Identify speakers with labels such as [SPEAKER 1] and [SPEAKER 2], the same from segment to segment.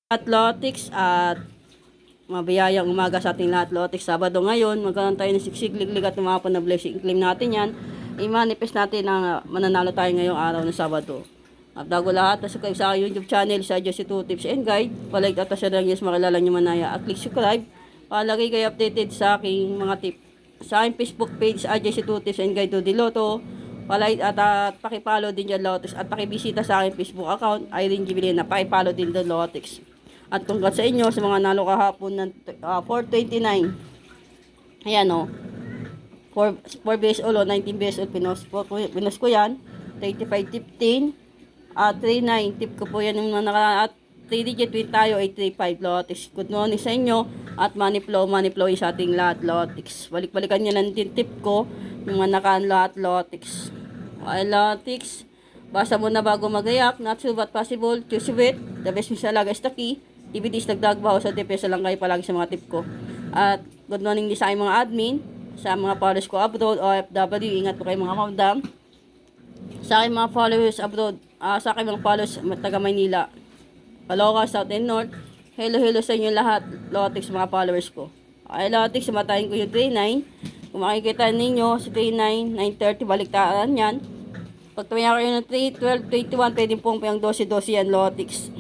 [SPEAKER 1] Athletics at mabiyayang umaga sa ating lahat. Athletics Sabado ngayon, magkaroon tayo ng siksik-liglig at umapon na blessing. Claim natin yan. I-manifest natin na mananalo tayo ngayong araw ng Sabado. At bago lahat, subscribe sa aking YouTube channel sa Jesse 2 Tips and Guide. Palike at share lang yes, makilala nyo manaya. At click subscribe para lagi kayo updated sa aking mga tip. Sa aking Facebook page, Jesse 2 Tips and Guide to Diloto. Palike at pakipollow din dyan, Lotex. At pakibisita sa aking Facebook account, Irene Gibilina. Pakipollow din doon, Lotex. At congrats sa inyo sa mga nalo kahapon ng 429. Ayan o. 4 base all o 19 base all. Pinos ko yan. 35-15. 39. Tip ko po yan yung at 3 digit win tayo. 835 Lotex. Good morning sa inyo. At money flow yung sa ating lahat Lotex. Balik-balikan nyo lang din tip ko. Yung mga nakaan lahat Lotex. Okay Lotex. Basa mo na bago magayak. Not sure but possible. Choose it. The best is talaga is the key. DVDs nagdagbaho sa DPS lang kayo palagi sa mga tip ko. At good morning din sa aking mga admin, sa mga followers ko abroad, OFW, ingat po kayo mga kamdam. Sa aking mga followers abroad, sa aking mga followers taga Maynila, Caloocan, South and North, hello sa inyo lahat, Lotex mga followers ko. Okay, Lotex, sumatayin ko yung 39. Kung makikita ninyo, si 39, 930, baliktaran yan. Pag tumaya kayo ng 3, 12, 21, pwede pong yung 12 yan, Lotex.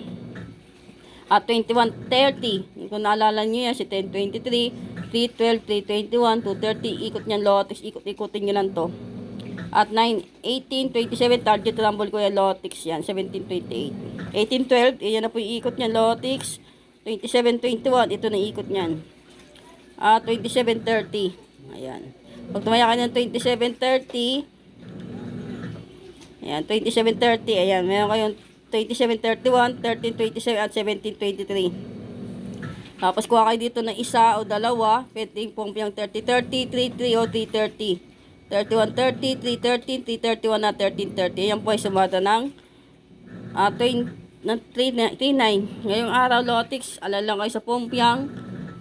[SPEAKER 1] At 21.30, kung naalala nyo yan, si 10.23, 3.12, 3.21, 2.30, ikot nyan Lotex, ikot-ikotin nyo lang to. At 9.18.27, target rumble ko yan Lotex yan, 17.28. 18.12, yan na po yung ikot nyan Lotex. 27.21, ito na ikot nyan. At 27.30, ayan. Pag tumaya ka ng 27.30, ayan, 27.30, ayan, meron kayong 27.31, 13.27 at 17.23. Tapos kuha kayo dito ng isa o dalawa, pwedeng pong yung 30.30, 3.3 o 3.30. 31.30, 3.13, 3.31 at 13.30. Ayan po ay sumada ng 3.9. Ngayong araw, Lotex, alala kayo sa pompiang,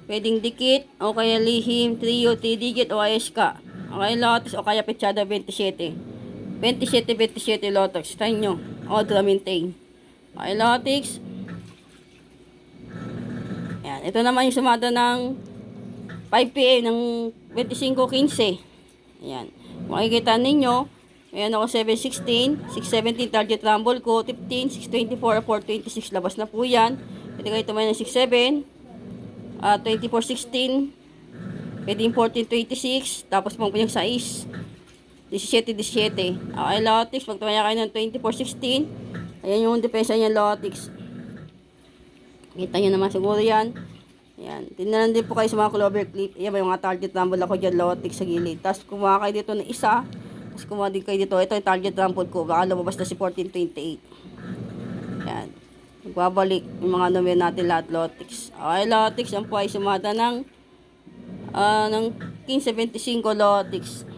[SPEAKER 1] pwedeng dikit o kaya lihim, trio, 3 digit o ASK. Okay, Lotex, o kaya petsada 27. 27 Lotex, tayo nyo. O, maintain. Okay, Lotex. Ayan, ito naman yung sumada ng 5 PM ng 25.15. Ayan. Makikita ninyo, ayan ako 7.16, 6.17 target rumble ko, 15, 6.24, 4.26, labas na po yan. Pwede kayo tumayo ng 6.7, 24.16, pwede yung 14.26, tapos po yung 6, 17. Okay, Lotex, pag tumaya kayo ng 24.16, ayan yung depensa niya, Lotex. Kita nyo naman siguro yan. Ayan. Tingnan din po kayo sa mga clover clip. Ayan, may mga target rumble ako dyan, Lotex, sa gilid. Tapos kumuha kayo dito ng isa. Tapos kumuha din kayo dito. Ito yung target rumble ko. Baka lumabas na si 14.28. Ayan. Magbabalik yung mga numero natin lahat, Lotex. Okay, Lotex. Yan po ay sumada ng 15.75, Lotex.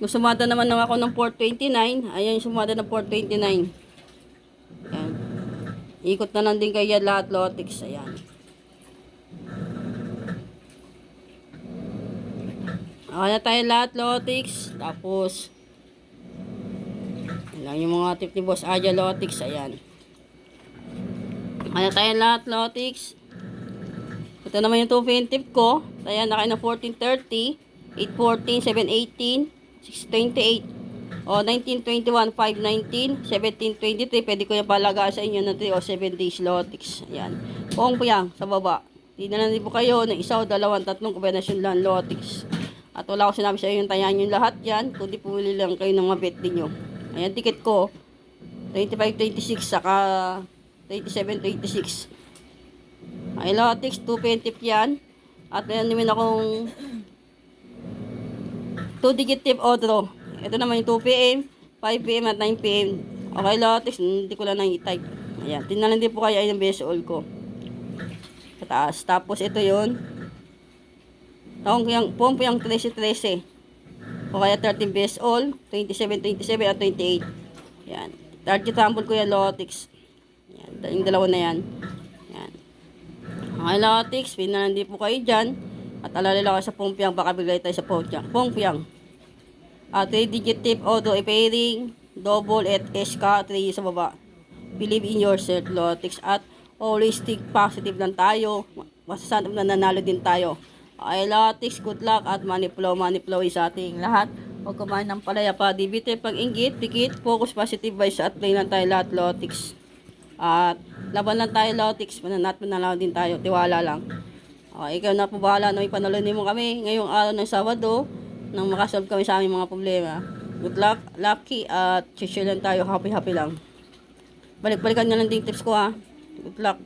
[SPEAKER 1] Kung sumada naman lang ako ng 429, ayan yung sumada ng 429. Ayan. Ikot na lang din kayo lahat, Lotex. Ayan. Okay na tayo lahat, Lotex. Tapos, ayan yung mga tip ni Boss Aja, Lotex. Ayan. Okay na tayo lahat, Lotex. Ito naman yung 2 pin tip ko. Ayan, nakain ng 1430, 814, 718, 628 o 1921, 519, 1723. Pwede ko yung palagaan sa inyo ng 3 o 7 days, Lotex. Ayan. Pong puyang sa baba. Hindi na din po kayo ng isa o dalawang tatlong kombinasyon lang, Lotex. At wala ko sinabi sa inyo yung tayan yung lahat yan. Kundi pumili lang kayo ng mabet din nyo. Ayan, ticket ko 25-26 saka 27-26. Ay, Lotex, 2 tip yan. At meron naman akong 2 digit tip o draw. Ito naman yung 2 PM, 5 PM at 9 PM. Okay, Lotex, hindi ko lang nang i-type. Ayan, tinalan din po kayo ay ng best all ko. Pataas. Tapos ito yun. Pong yung 13-13. O kaya 13 best all, 27-27 at 28. Ayan. Target rumble ko yan, Lotex. Ayan, yung dalawa na yan. Ayan. Okay, Lotex, pinalan din po kayo dyan. At alalala ko sa pongpiyang, baka bigay tayo sa pongpiyang. 3 digit tip, auto pairing, double at SK, 3 sa baba. believe in yourself, Lotix, at always think positive lang tayo. Masasanap na nanalo din tayo. Okay, Lotix, good luck at money flow sa ating lahat. Huwag kumain ng palaya pa, dibite, pag-inggit, pikit, focus, positive vibes, at play lang tayo lahat, Lotix. At laban lang tayo, Lotix, mananalo din tayo, tiwala lang. Ikaw na po bahala na ipanalonin mo kami ngayong araw ng Sabado nang makasolve kami sa aming mga problema. Good luck, lucky, at chill lang tayo, happy lang. Balik-balikan nyo lang din tips ko ha. Good luck.